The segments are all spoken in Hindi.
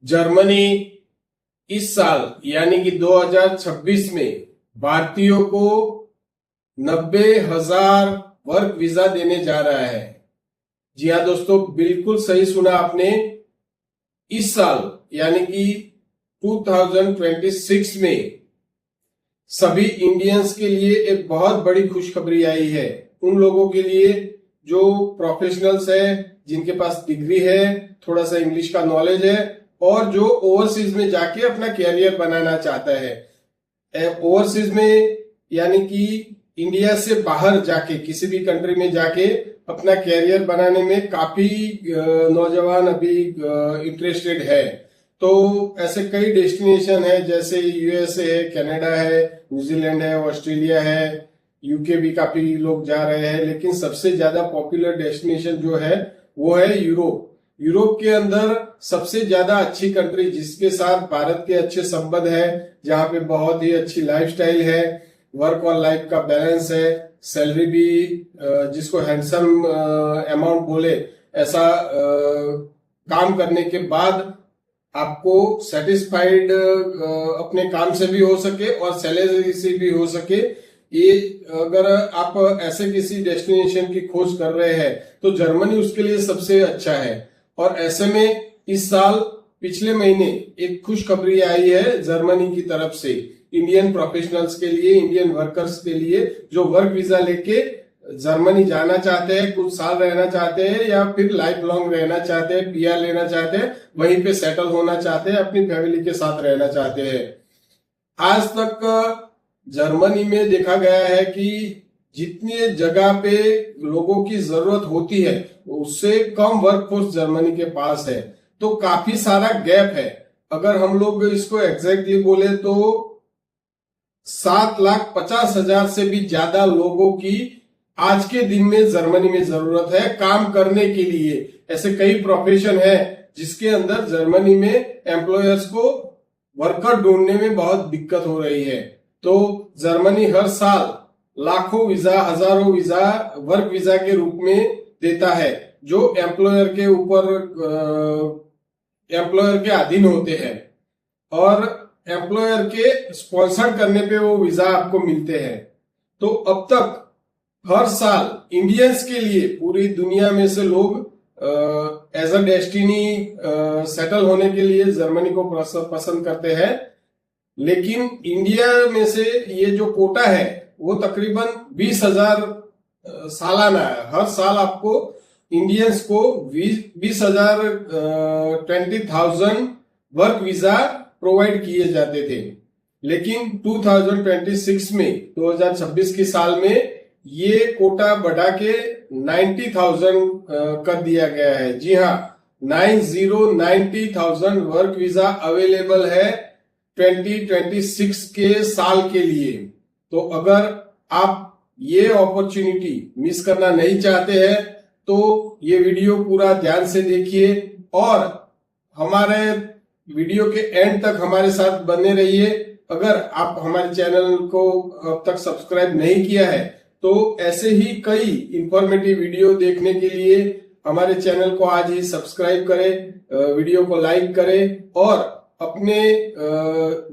जर्मनी इस साल यानी कि 2026 में भारतीयों को 90,000 वर्क वीजा देने जा रहा है। जी हाँ दोस्तों, बिल्कुल सही सुना आपने। इस साल यानी कि 2026 में सभी इंडियंस के लिए एक बहुत बड़ी खुशखबरी आई है। उन लोगों के लिए जो प्रोफेशनल्स है, जिनके पास डिग्री है, थोड़ा सा इंग्लिश का नॉलेज है और जो ओवरसीज में जाके अपना कैरियर बनाना चाहता है। ओवरसीज में यानी कि इंडिया से बाहर जाके किसी भी कंट्री में जाके अपना कैरियर बनाने में काफी नौजवान अभी इंटरेस्टेड है। तो ऐसे कई डेस्टिनेशन है, जैसे यूएसए है, कनाडा है, न्यूजीलैंड है, ऑस्ट्रेलिया है, यूके भी काफी लोग जा रहे हैं। लेकिन सबसे ज्यादा पॉपुलर डेस्टिनेशन जो है वो है यूरोप। यूरोप के अंदर सबसे ज्यादा अच्छी कंट्री जिसके साथ भारत के अच्छे संबंध है, जहां पे बहुत ही अच्छी लाइफस्टाइल है, वर्क और लाइफ का बैलेंस है, सैलरी भी जिसको हैंडसम अमाउंट बोले, ऐसा काम करने के बाद आपको सेटिस्फाइड अपने काम से भी हो सके और सैलरी से भी हो सके। ये अगर आप ऐसे किसी डेस्टिनेशन की खोज कर रहे हैं तो जर्मनी उसके लिए सबसे अच्छा है। और ऐसे में इस साल पिछले महीने एक खुशखबरी आई है जर्मनी की तरफ से इंडियन प्रोफेशनल्स के लिए, इंडियन वर्कर्स के लिए जो वर्क वीजा लेके जर्मनी जाना चाहते हैं, कुछ साल रहना चाहते हैं या फिर लाइफ लॉन्ग रहना चाहते हैं, पीआर लेना चाहते हैं, वहीं पे सेटल होना चाहते हैं, अपनी फैमिली के साथ रहना चाहते हैं। आज तक जर्मनी में देखा गया है कि जितनी जगह पे लोगों की जरूरत होती है उससे कम वर्कफोर्स जर्मनी के पास है। तो काफी सारा गैप है। अगर हम लोग इसको एग्जैक्टली बोले तो 7,50,000 से भी ज्यादा लोगों की आज के दिन में जर्मनी में जरूरत है काम करने के लिए। ऐसे कई प्रोफेशन है जिसके अंदर जर्मनी में एम्प्लॉयर्स को वर्कर ढूंढने में बहुत दिक्कत हो रही है। तो जर्मनी हर साल लाखों वीजा, हजारों वीजा वर्क वीजा के रूप में देता है, जो एम्प्लॉयर के ऊपर एम्प्लॉयर के अधीन होते हैं और एम्प्लॉयर के स्पॉन्सर करने पे वो वीजा आपको मिलते हैं। तो अब तक हर साल इंडियंस के लिए पूरी दुनिया में से लोग एज अ डेस्टिनी सेटल होने के लिए जर्मनी को पसंद करते हैं। लेकिन इंडिया में से ये जो कोटा है वो तकरीबन 20,000 सालाना है। हर साल आपको इंडियंस को 20,000 20,000 वर्क वीजा प्रोवाइड किए जाते थे। लेकिन 2026 में 2026 के साल में ये कोटा बढ़ा के 90,000 कर दिया गया है। जी हाँ, 90,000 वर्क वीजा अवेलेबल है 2026 के साल के लिए। तो अगर आप ये अपॉर्चुनिटी मिस करना नहीं चाहते हैं तो ये वीडियो पूरा ध्यान से देखिए और हमारे वीडियो के एंड तक हमारे साथ बने रहिए। अगर आप हमारे चैनल को अब तक सब्सक्राइब नहीं किया है तो ऐसे ही कई इंफॉर्मेटिव वीडियो देखने के लिए हमारे चैनल को आज ही सब्सक्राइब करें, वीडियो को लाइक करें और अपने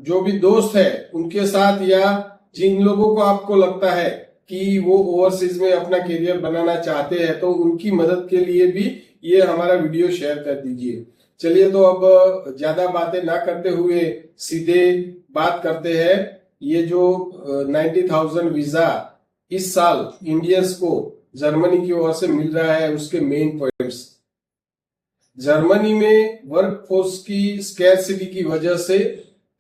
जो भी दोस्त है उनके साथ या जिन लोगों को आपको लगता है कि वो ओवरसीज में अपना करियर बनाना चाहते हैं तो उनकी मदद के लिए भी ये हमारा वीडियो शेयर कर दीजिए। चलिए तो अब ज्यादा बातें ना करते हुए सीधे बात करते हैं। ये जो 90,000 वीजा इस साल इंडियंस को जर्मनी की ओर से मिल रहा है उसके मेन पॉइंट्स। जर्मनी में वर्कफोर्स की स्कैरसिटी की वजह से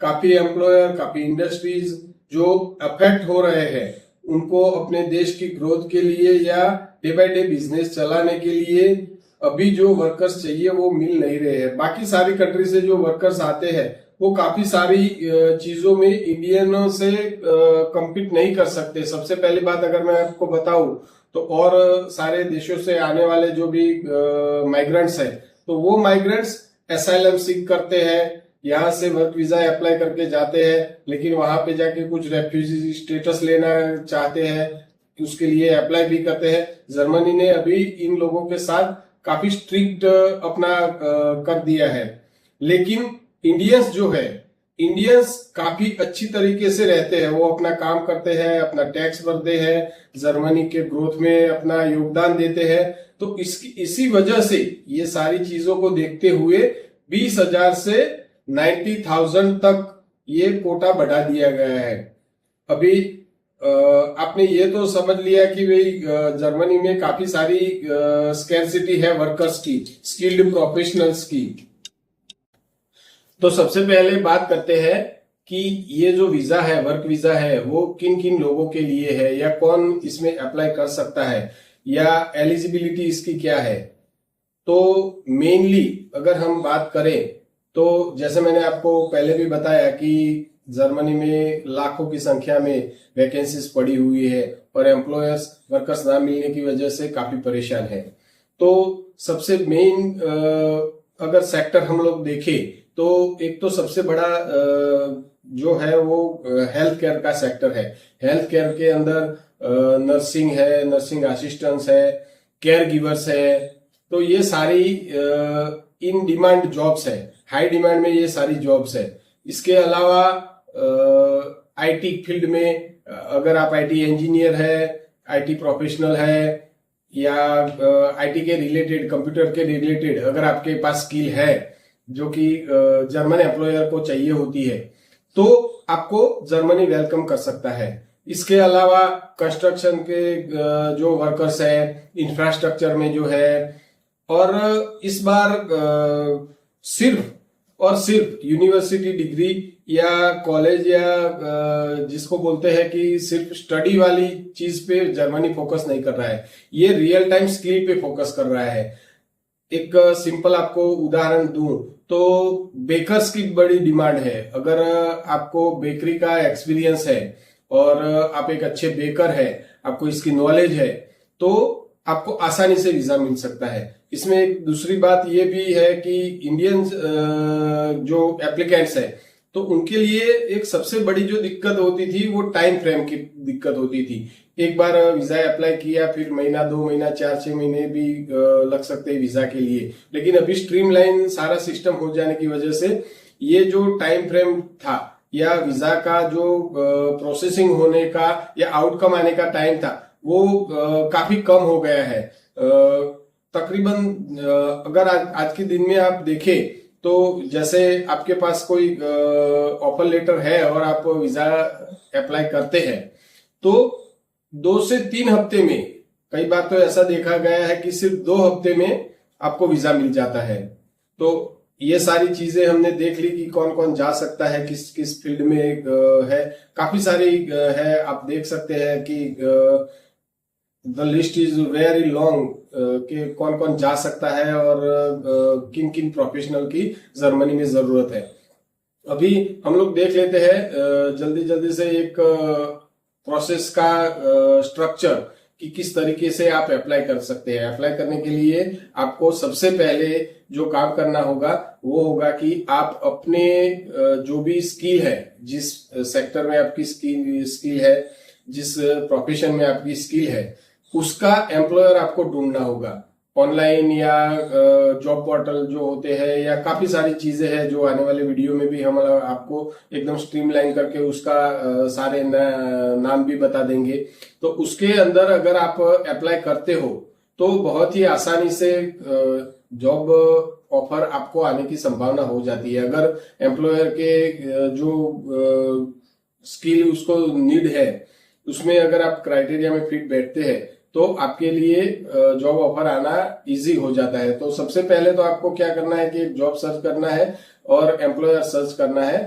काफी एम्प्लॉयर, काफी इंडस्ट्रीज जो अफेक्ट हो रहे हैं उनको अपने देश की ग्रोथ के लिए या डे बाय डे बिजनेस चलाने के लिए अभी जो वर्कर्स चाहिए वो मिल नहीं रहे हैं। बाकी सारी कंट्री से जो वर्कर्स आते हैं वो काफी सारी चीजों में इंडियनों से कम्पीट नहीं कर सकते। सबसे पहली बात अगर मैं आपको बताऊं तो और सारे देशों से आने वाले जो भी माइग्रेंट्स हैं तो वो माइग्रेंट्स एसाइलम सीख करते हैं, यहाँ से वर्क वीजा अप्लाई करके जाते हैं, लेकिन वहां पे जाके कुछ रेफ्यूजी स्टेटस लेना चाहते हैं, उसके लिए अप्लाई भी करते हैं। जर्मनी ने अभी इन लोगों के साथ काफी स्ट्रिक्ट अपना कर दिया है। लेकिन इंडियंस जो है, इंडियंस काफी अच्छी तरीके से रहते हैं। वो अपना काम करते हैं, अपना टैक्स भरते हैं, जर्मनी के ग्रोथ में अपना योगदान देते हैं। तो इसी वजह से ये सारी चीजों को देखते हुए 20,000 से 90,000 तक ये कोटा बढ़ा दिया गया है। अभी आपने ये तो समझ लिया कि भाई जर्मनी में काफी सारी स्कैरसिटी है वर्कर्स की, स्किल्ड प्रोफेशनल्स की। तो सबसे पहले बात करते हैं कि ये जो वीजा है, वर्क वीजा है, वो किन किन लोगों के लिए है या कौन इसमें अप्लाई कर सकता है या एलिजिबिलिटी इसकी क्या है। तो मेनली अगर हम बात करें तो जैसे मैंने आपको पहले भी बताया कि जर्मनी में लाखों की संख्या में वैकेंसीज पड़ी हुई है और एम्प्लॉयर्स वर्कर्स ना मिलने की वजह से काफी परेशान है। तो सबसे मेन अगर सेक्टर हम लोग देखें तो एक तो सबसे बड़ा जो है वो हेल्थ केयर का सेक्टर है। हेल्थ केयर के अंदर नर्सिंग है, नर्सिंग असिस्टेंट्स है, केयर गिवर्स है। तो ये सारी इन डिमांड जॉब्स है, हाई डिमांड में ये सारी जॉब्स है। इसके अलावा आईटी फील्ड में अगर आप आईटी इंजीनियर है, आईटी प्रोफेशनल है या आईटी के रिलेटेड, कंप्यूटर के रिलेटेड अगर आपके पास स्किल है जो कि जर्मन एम्प्लॉयर को चाहिए होती है, तो आपको जर्मनी वेलकम कर सकता है। इसके अलावा कंस्ट्रक्शन के जो वर्कर्स है, इंफ्रास्ट्रक्चर में जो है, और इस बार सिर्फ और सिर्फ यूनिवर्सिटी डिग्री या कॉलेज या जिसको बोलते हैं कि सिर्फ स्टडी वाली चीज पे जर्मनी फोकस नहीं कर रहा है, ये रियल टाइम स्किल पे फोकस कर रहा है। एक सिंपल आपको उदाहरण दूं तो बेकर्स की बड़ी डिमांड है। अगर आपको बेकरी का एक्सपीरियंस है और आप एक अच्छे बेकर है, आपको इसकी नॉलेज है, तो आपको आसानी से वीजा मिल सकता है। इसमें एक दूसरी बात ये भी है कि इंडियन जो एप्लीकेंट्स है तो उनके लिए एक सबसे बड़ी जो दिक्कत होती थी वो टाइम फ्रेम की दिक्कत होती थी। एक बार वीजा अप्लाई किया, फिर महीना, 2 महीना, 4-6 महीने भी लग सकते हैं वीजा के लिए। लेकिन अभी स्ट्रीमलाइन सारा सिस्टम हो जाने की वजह से ये जो टाइम फ्रेम था या वीजा का जो प्रोसेसिंग होने का या आउटकम आने का टाइम था वो काफी कम हो गया है। तकरीबन अगर आज के दिन में आप देखें तो जैसे आपके पास कोई ऑफर लेटर है और आप वीजा अप्लाई करते हैं तो 2 से 3 हफ्ते में, कई बार तो ऐसा देखा गया है कि सिर्फ 2 हफ्ते में आपको वीजा मिल जाता है। तो ये सारी चीजें हमने देख ली कि कौन कौन जा सकता है, किस किस फील्ड में है। काफी सारी है, आप देख सकते हैं कि the list is very long कि कौन कौन जा सकता है और किन किन प्रोफेशनल की जर्मनी में जरूरत है। अभी हम लोग देख लेते हैं जल्दी जल्दी से एक प्रोसेस का स्ट्रक्चर कि किस तरीके से आप अप्लाई कर सकते हैं। अप्लाई करने के लिए आपको सबसे पहले जो काम करना होगा वो होगा कि आप अपने जो भी स्किल है, जिस सेक्टर में आपकी स्किल है, जिस प्रोफेशन में आपकी स्किल है, उसका एम्प्लॉयर आपको ढूंढना होगा। ऑनलाइन या जॉब पोर्टल जो होते हैं या काफी सारी चीजें हैं जो आने वाले वीडियो में भी हम आपको एकदम स्ट्रीमलाइन करके उसका सारे नाम भी बता देंगे। तो उसके अंदर अगर आप अप्लाई करते हो तो बहुत ही आसानी से जॉब ऑफर आपको आने की संभावना हो जाती है। अगर एम्प्लॉयर के जो स्किल उसको नीड है उसमें अगर आप क्राइटेरिया में फिट बैठते हैं तो आपके लिए जॉब ऑफर आना इजी हो जाता है। तो सबसे पहले तो आपको क्या करना है कि जॉब सर्च करना है और एम्प्लॉयर सर्च करना है।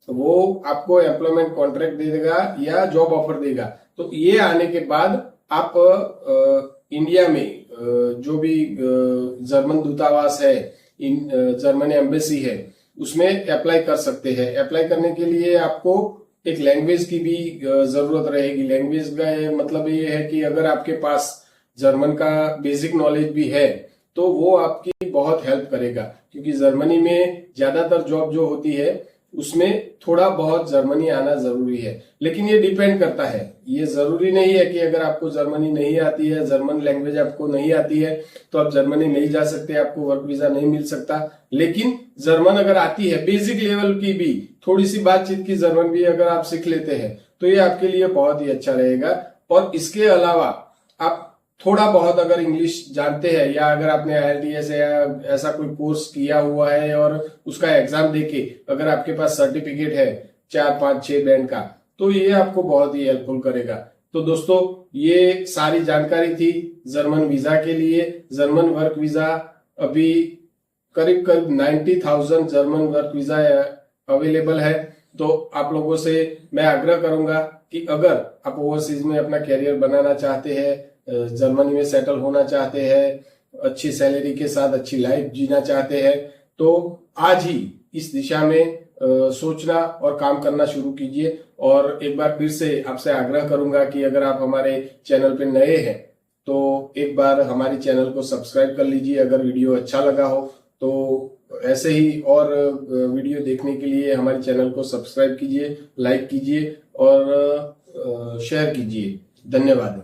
वो आपको एम्प्लॉयमेंट कॉन्ट्रैक्ट दे देगा या जॉब ऑफर देगा। तो ये आने के बाद आप इंडिया में जो भी जर्मन दूतावास है, जर्मन एम्बेसी है, उसमें अप्लाई कर सकते हैं। अप्लाई करने के लिए आपको एक लैंग्वेज की भी जरूरत रहेगी। लैंग्वेज का मतलब ये है कि अगर आपके पास जर्मन का बेसिक नॉलेज भी है तो वो आपकी बहुत हेल्प करेगा, क्योंकि जर्मनी में ज्यादातर जॉब जो होती है उसमें थोड़ा बहुत जर्मनी आना जरूरी है। लेकिन ये डिपेंड करता है, ये जरूरी नहीं है कि अगर आपको जर्मनी नहीं आती है, जर्मन लैंग्वेज आपको नहीं आती है तो आप जर्मनी नहीं जा सकते, आपको वर्क वीजा नहीं मिल सकता। लेकिन जर्मन अगर आती है, बेसिक लेवल की भी, थोड़ी सी बातचीत की जर्मन भी अगर आप सीख लेते हैं तो ये आपके लिए बहुत ही अच्छा रहेगा। और इसके अलावा आप थोड़ा बहुत अगर इंग्लिश जानते हैं, या अगर आपने IELTS या ऐसा कोई कोर्स किया हुआ है और उसका एग्जाम देके अगर आपके पास सर्टिफिकेट है 4, 5, 6 बैंड का, तो ये आपको बहुत ही हेल्पफुल करेगा। तो दोस्तों, ये सारी जानकारी थी जर्मन वीजा के लिए। जर्मन वर्क वीजा अभी करीब करीब 90,000 जर्मन वर्क वीजा अवेलेबल है। तो आप लोगों से मैं आग्रह करूंगा कि अगर आप ओवरसीज में अपना कैरियर बनाना चाहते हैं, जर्मनी में सेटल होना चाहते हैं, अच्छी सैलरी के साथ अच्छी लाइफ जीना चाहते हैं, तो आज ही इस दिशा में सोचना और काम करना शुरू कीजिए। और एक बार फिर से आपसे आग्रह करूंगा कि अगर आप हमारे चैनल पे नए हैं तो एक बार हमारे चैनल को सब्सक्राइब कर लीजिए। अगर वीडियो अच्छा लगा हो तो ऐसे ही और वीडियो देखने के लिए हमारे चैनल को सब्सक्राइब कीजिए, लाइक कीजिए और शेयर कीजिए। धन्यवाद।